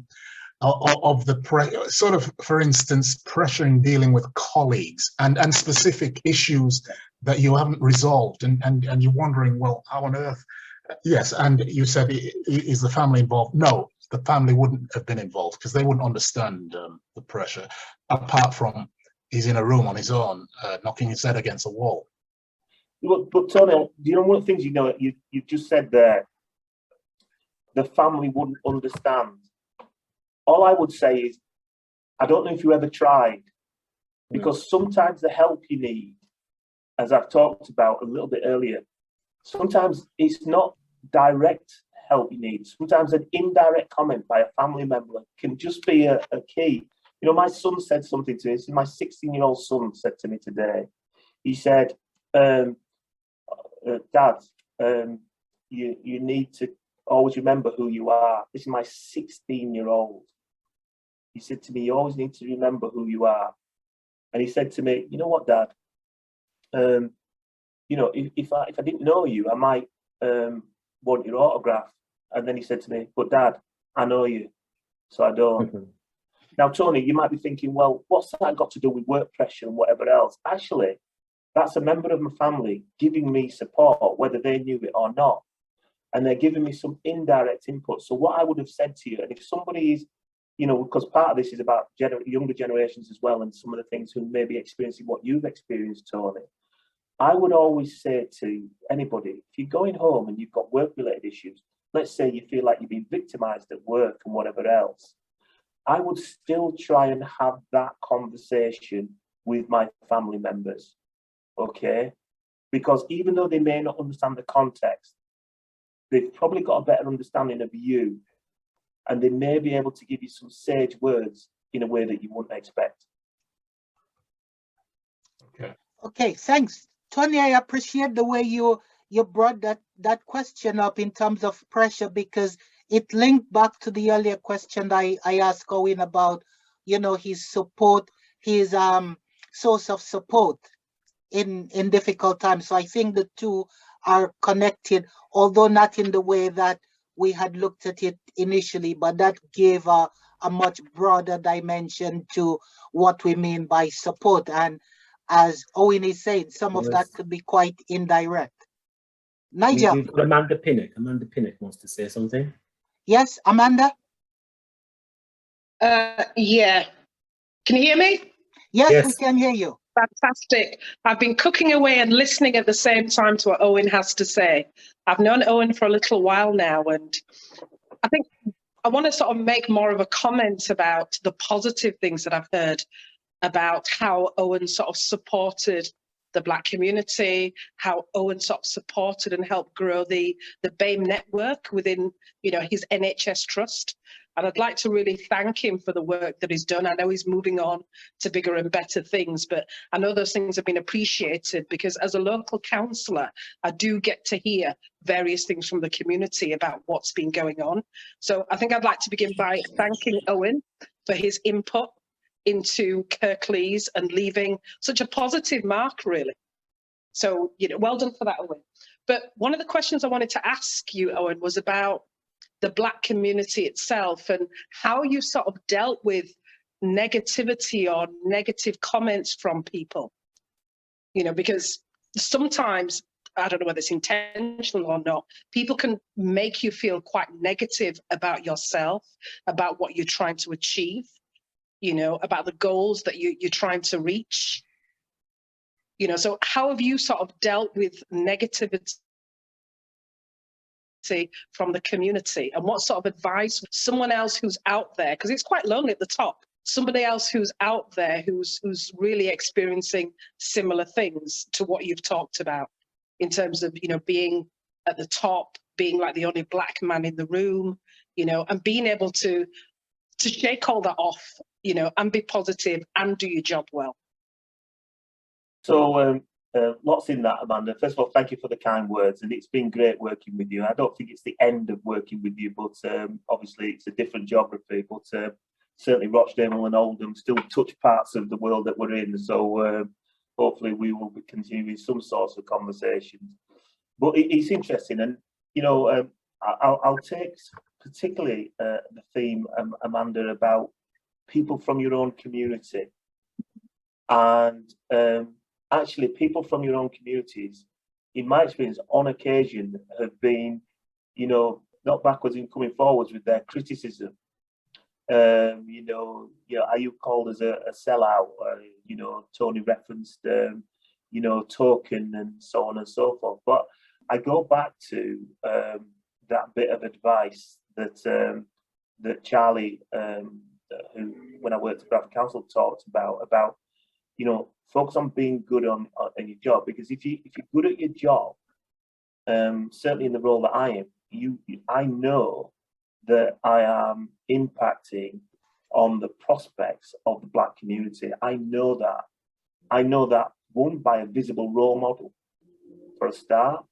S6: sort of, for instance, pressure in dealing with colleagues and specific issues that you haven't resolved, and you're wondering, well, how on earth? Yes, and you said, is the family involved? No, the family wouldn't have been involved because they wouldn't understand the pressure, apart from he's in a room on his own, knocking his head against a wall.
S3: But Tony, do you know one of the things you've just said there? The family wouldn't understand. All I would say is, I don't know if you ever tried, because sometimes the help you need, as I've talked about a little bit earlier, sometimes it's not direct help you need. Sometimes an indirect comment by a family member can just be a key. You know, my son said something to me. This is my 16-year-old son said to me today. He said, Dad, you need to always remember who you are. This is my 16-year-old. He said to me, you always need to remember who you are. And he said to me, you know what, Dad? You know, if I didn't know you, I might want your autograph. And then he said to me, but Dad, I know you, so I don't. Now, Tony, you might be thinking, well, what's that got to do with work pressure and whatever else? Actually, that's a member of my family giving me support, whether they knew it or not. And they're giving me some indirect input. So what I would have said to you, and if somebody is, you know, because part of this is about younger generations as well, and some of the things who may be experiencing what you've experienced, Tony, I would always say to anybody, if you're going home and you've got work-related issues, let's say you feel like you've been victimized at work and whatever else, I would still try and have that conversation with my family members, okay? Because even though they may not understand the context, they've probably got a better understanding of you, and they may be able to give you some sage words in a way that you wouldn't expect.
S2: Okay, thanks. Tony, I appreciate the way you brought that question up in terms of pressure, because it linked back to the earlier question I asked Owen about, you know, his support, his source of support in difficult times. So I think the two are connected, although not in the way that we had looked at it initially, but that gave a much broader dimension to what we mean by support. And as Owen is saying, some of that could be quite indirect. Nigel.
S1: We've got Amanda Pinnock. Amanda Pinnock wants to say something.
S2: Yes, Amanda?
S7: Yeah. Can you hear me?
S2: Yes, we can hear you.
S7: Fantastic. I've been cooking away and listening at the same time to what Owen has to say. I've known Owen for a little while now, and I think I want to sort of make more of a comment about the positive things that I've heard about how Owen sort of supported the Black community, how Owen sort of supported and helped grow the BAME network within, you know, his NHS Trust. And I'd like to really thank him for the work that he's done. I know he's moving on to bigger and better things, but I know those things have been appreciated, because as a local councillor, I do get to hear various things from the community about what's been going on. So I think I'd like to begin by thanking Owen for his input into Kirklees and leaving such a positive mark, really. So, you know, well done for that, Owen. But one of the questions I wanted to ask you, Owen, was about the Black community itself and how you sort of dealt with negativity or negative comments from people. you know, because sometimes, I don't know whether it's intentional or not, people can make you feel quite negative about yourself, about what you're trying to achieve, you know, about the goals that you're trying to reach. You know, so how have you sort of dealt with negativity from the community, and what sort of advice would someone else who's out there, because it's quite lonely at the top, somebody else who's out there who's really experiencing similar things to what you've talked about in terms of, you know, being at the top, being like the only black man in the room, you know, and being able to shake all that off, you know, and be positive and do your job well?
S3: So lots in that, Amanda. First of all, thank you for the kind words, and it's been great working with you. I don't think it's the end of working with you, but obviously it's a different geography, but certainly Rochdale and Oldham still touch parts of the world that we're in, so hopefully we will be continuing some sorts of conversations. But it's interesting, and you know, I'll take particularly the theme, Amanda, about people from your own community. And actually, people from your own communities, in my experience, on occasion, have been, you know, not backwards in coming forwards with their criticism. You know, are you called as a sellout? You know, Tony referenced, you know, token and so on and so forth. But I go back to that bit of advice that that Charlie, who when I worked at Bradford Council, talked about, you know, focus on being good on your job, because if you're good at your job, certainly in the role that I am, I know that I am impacting on the prospects of the Black community. I know that one, by a visible role model for a start.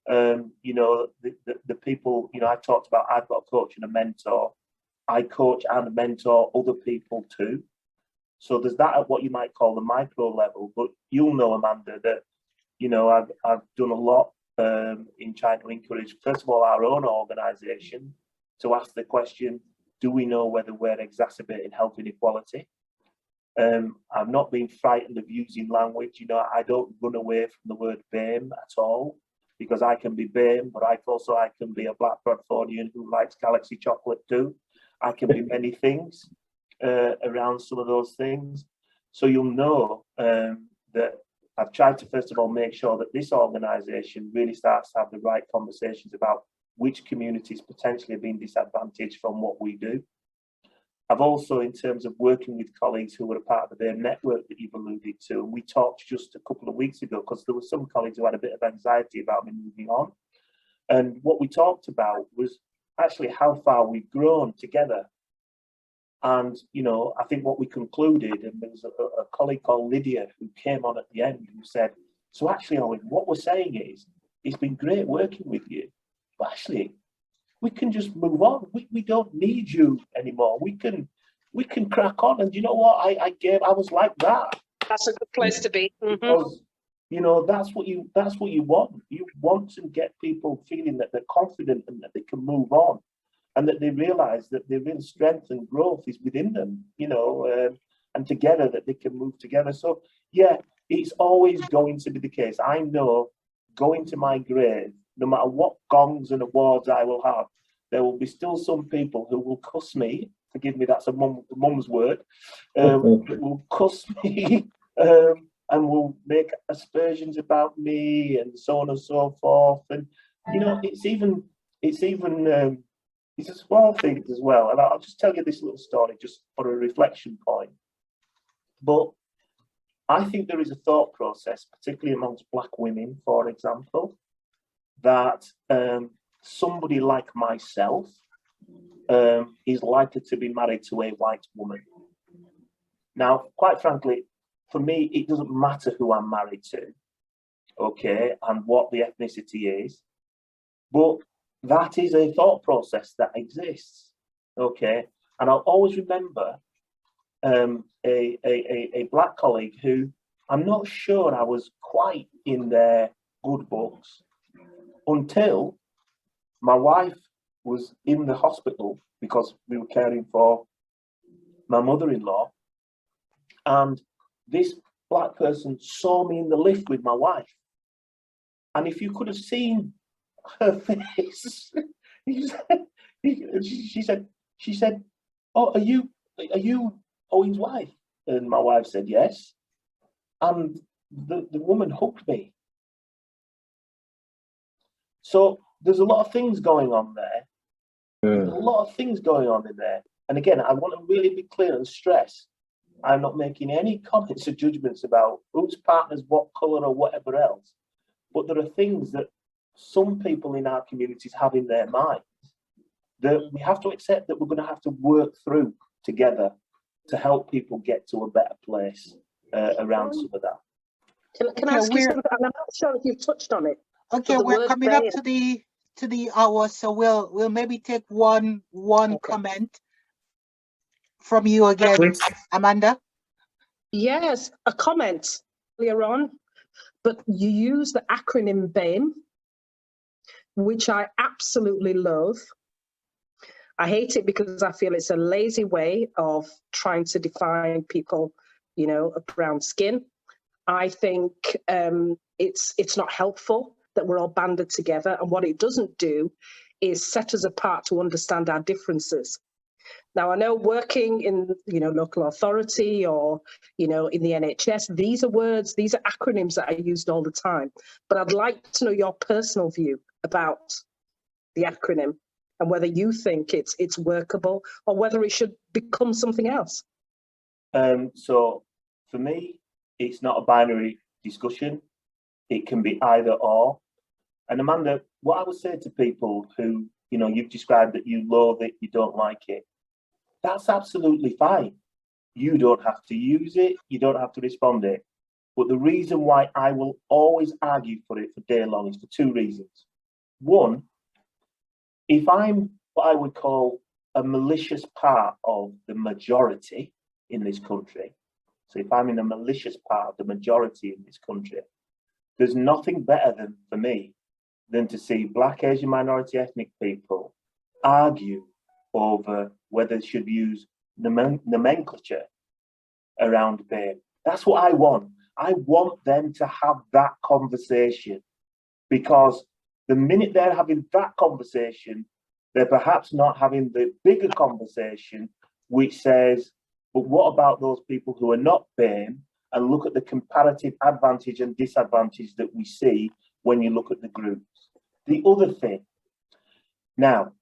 S3: You know, the people, you know, I talked about, I've got a coach and a mentor. I coach and mentor other people too. So there's that at what you might call the micro level, but you'll know, Amanda, that, you know, I've done a lot in trying to encourage, first of all, our own organisation to ask the question, do we know whether we're exacerbating health inequality? I've not been frightened of using language. You know, I don't run away from the word BAME at all, because I can be BAME, but I can be a Black Bradfordian who likes Galaxy chocolate too. I can be many things around some of those things. So you'll know that I've tried to, first of all, make sure that this organisation really starts to have the right conversations about which communities potentially have been disadvantaged from what we do. I've also, in terms of working with colleagues who were a part of the BAME network that you've alluded to, and we talked just a couple of weeks ago, because there were some colleagues who had a bit of anxiety about me moving on. And what we talked about was actually how far we've grown together. And, you know, I think what we concluded, and there was a colleague called Lydia who came on at the end who said, so actually, Owen, what we're saying is, it's been great working with you, but actually, we can just move on. We don't need you anymore. We can crack on. And you know what? I was like that.
S7: That's a good place to be.
S3: Because, you know, that's what you want. You want to get people feeling that they're confident and that they can move on, and that they realise that their real strength and growth is within them, you know, and together that they can move together. So yeah, it's always going to be the case. I know, going to my grave, no matter what gongs and awards I will have, there will be still some people who will cuss me. Forgive me, that's a mum's word. Will cuss me and will make aspersions about me and so on and so forth. And you know, it's a small things as well. And I'll just tell you this little story just for a reflection point. But I think there is a thought process, particularly amongst Black women, for example, that somebody like myself is likely to be married to a white woman. Now, quite frankly, for me, it doesn't matter who I'm married to, okay, and what the ethnicity is, but that is a thought process that exists, okay? And I'll always remember a Black colleague who I'm not sure I was quite in their good books until my wife was in the hospital because we were caring for my mother-in-law, and this black person saw me in the lift with my wife. And if you could have seen her face, she said, "Oh, are you Owen's wife?" And my wife said, "Yes." And the woman hugged me. So there's a lot of things going on there. There's a lot of things going on in there. And again, I want to really be clear and stress, I'm not making any comments or judgments about whose partner's what colour or whatever else. But there are things that some people in our communities have in their minds that we have to accept that we're going to have to work through together to help people get to a better place around some of that.
S7: Can I ask you something? I'm not sure if you've touched on it.
S2: Okay, we're coming up to the hour, so we'll maybe take one comment from you again, Amanda.
S7: Yes, a comment earlier on, but you use the acronym BAME, which I absolutely love. I hate it because I feel it's a lazy way of trying to define people, you know, of brown skin. I think it's not helpful that we're all banded together, and what it doesn't do is set us apart to understand our differences. Now, I know working in, you know, local authority or, you know, in the NHS, these are words, these are acronyms that are used all the time. But I'd like to know your personal view about the acronym and whether you think it's workable or whether it should become something else.
S3: So for me, it's not a binary discussion. It can be either or. And Amanda, what I would say to people who, you know, you've described that you loathe it, you don't like it, that's absolutely fine. You don't have to use it, you don't have to respond to it. But the reason why I will always argue for it for day long is for two reasons. One, if I'm what I would call a malicious part of the majority in this country, so if I'm in a malicious part of the majority in this country, there's nothing better than, for me, than to see Black, Asian, minority ethnic people argue over whether they should use nomenclature around BAME. That's what I want. I want them to have that conversation, because the minute they're having that conversation, they're perhaps not having the bigger conversation, which says, but what about those people who are not BAME, and look at the comparative advantage and disadvantage that we see when you look at the groups. The other thing, now,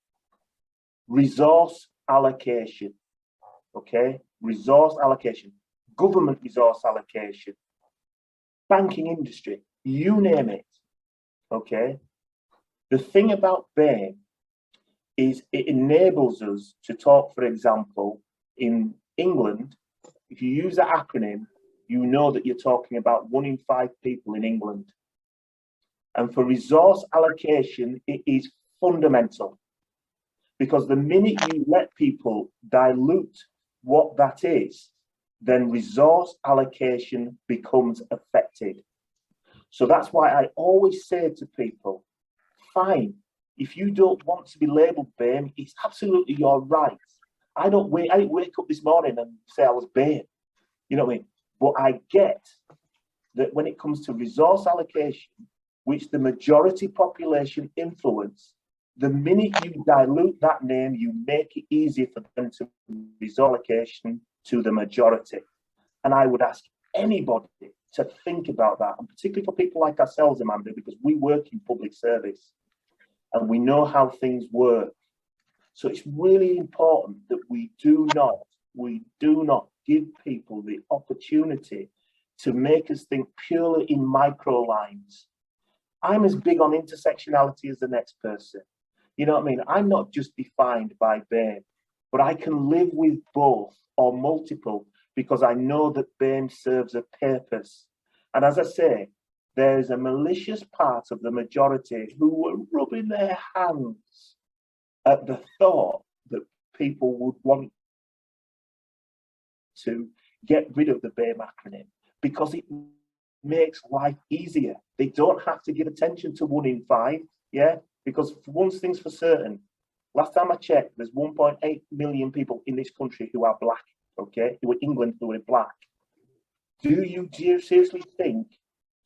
S3: resource allocation, okay? Resource allocation, government resource allocation, banking industry, you name it, okay? The thing about BAME is it enables us to talk, for example, in England, if you use that acronym, you know that you're talking about 1 in 5 people in England. And for resource allocation, it is fundamental, because the minute you let people dilute what that is, then resource allocation becomes affected. So that's why I always say to people, fine, if you don't want to be labelled BAME, it's absolutely your right. I didn't wake up this morning and say I was BAME, you know what I mean? But I get that when it comes to resource allocation, which the majority population influence, the minute you dilute that name, you make it easier for them to resource allocation to the majority. And I would ask anybody to think about that, and particularly for people like ourselves, Amanda, because we work in public service and we know how things work. So it's really important that we do not give people the opportunity to make us think purely in micro lines. I'm as big on intersectionality as the next person. You know what I mean? I'm not just defined by BAME, but I can live with both or multiple, because I know that BAME serves a purpose. And as I say, there's a malicious part of the majority who were rubbing their hands at the thought that people would want to get rid of the BAME acronym because it makes life easier. They don't have to give attention to 1 in 5, yeah? Because for one thing's for certain, last time I checked, there's 1.8 million people in this country who are Black, okay? Who are England, who are Black. Do you seriously think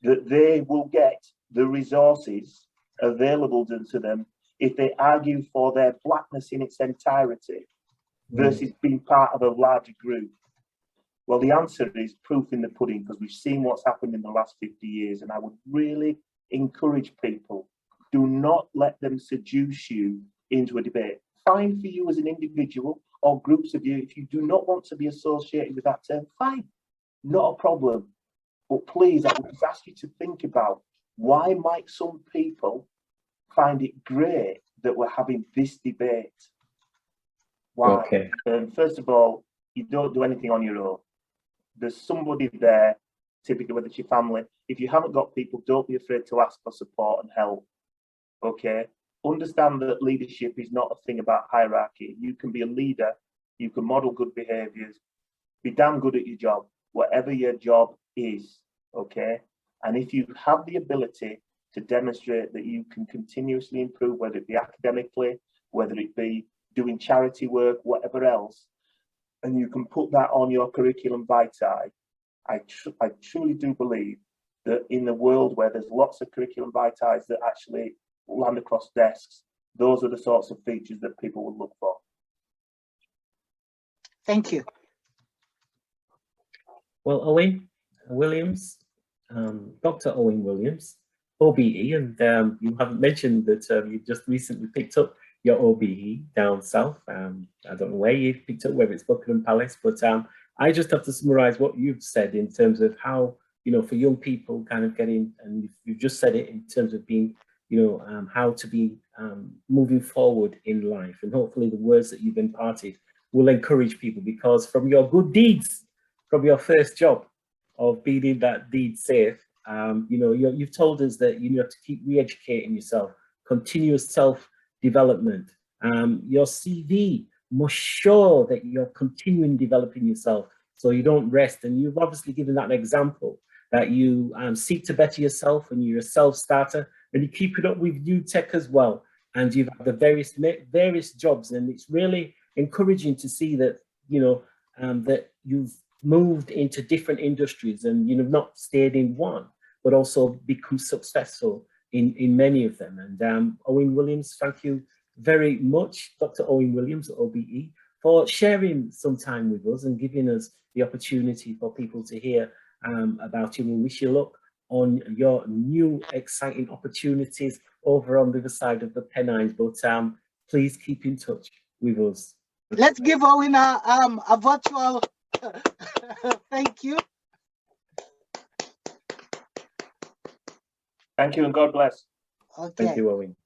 S3: that they will get the resources available to them if they argue for their blackness in its entirety versus being part of a larger group? Well, the answer is proof in the pudding, because we've seen what's happened in the last 50 years. And I would really encourage people, do not let them seduce you into a debate. Fine for you as an individual or groups of you. If you do not want to be associated with that term, fine, not a problem. But please, I would just ask you to think about, why might some people find it great that we're having this debate? Why?
S1: Okay.
S3: First of all, you don't do anything on your own. There's somebody there, typically whether it's your family. If you haven't got people, don't be afraid to ask for support and help. Okay? Understand that leadership is not a thing about hierarchy. You can be a leader, you can model good behaviors, be damn good at your job, whatever your job is. Okay? And if you have the ability to demonstrate that you can continuously improve, whether it be academically, whether it be doing charity work, whatever else, and you can put that on your curriculum vitae, I truly do believe that in the world where there's lots of curriculum vitae that actually land across desks, those are the sorts of features that people would look for.
S2: Thank you.
S1: Well, Owen Williams, Dr. Owen Williams, OBE, and you haven't mentioned that you just recently picked up your OBE down south. I don't know where you picked up, whether it's Buckingham Palace, but I just have to summarize what you've said in terms of how, you know, for young people kind of getting, and you've just said it in terms of being, you know, how to be moving forward in life. And hopefully the words that you've imparted will encourage people, because from your good deeds, from your first job of being in that deed safe, you know, you've told us that you have to keep re-educating yourself, continuous self-development. Your CV must show that you're continuing developing yourself, so you don't rest. And you've obviously given that example that you seek to better yourself, and you're a self-starter, and you keep it up with new tech as well. And you've had the various jobs, and it's really encouraging to see that, you know, that you've moved into different industries, and you've not stayed in one, but also become successful in many of them. And Owen Williams, thank you very much, Dr. Owen Williams OBE, for sharing some time with us and giving us the opportunity for people to hear about you. We wish you luck on your new exciting opportunities over on the other side of the Pennines, but please keep in touch with us.
S2: Let's give Owen a virtual thank you.
S3: Thank you, and God bless.
S2: Okay.
S1: Thank you, Owen.